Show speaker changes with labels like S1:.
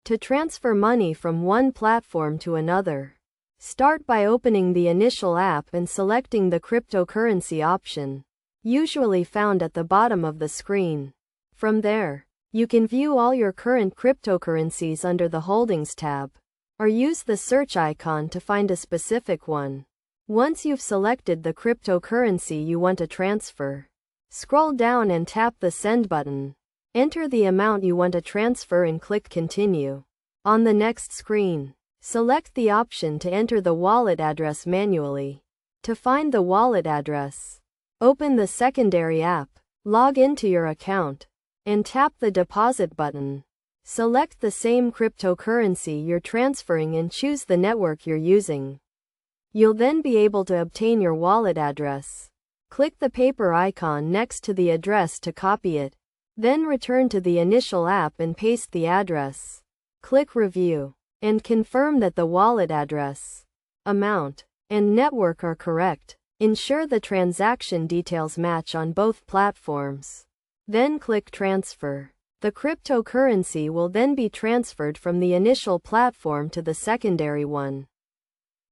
S1: To transfer money from one platform to another, start by opening the initial app and selecting the cryptocurrency option, usually found at the bottom of the screen. From there, you can view all your current cryptocurrencies under the Holdings tab, or use the search icon to find a specific one. Once you've selected the cryptocurrency you want to transfer, scroll down and tap the Send button. Enter the amount you want to transfer and click Continue. On the next screen, select the option to enter the wallet address manually. To find the wallet address, open the secondary app, log into your account, and tap the Deposit button. Select the same cryptocurrency you're transferring and choose the network you're using. You'll then be able to obtain your wallet address. Click the paper icon next to the address to copy it. Then return to the initial app and paste the address. Click Review, and confirm that the wallet address, amount, and network are correct. Ensure the transaction details match on both platforms. Then click Transfer. The cryptocurrency will then be transferred from the initial platform to the secondary one.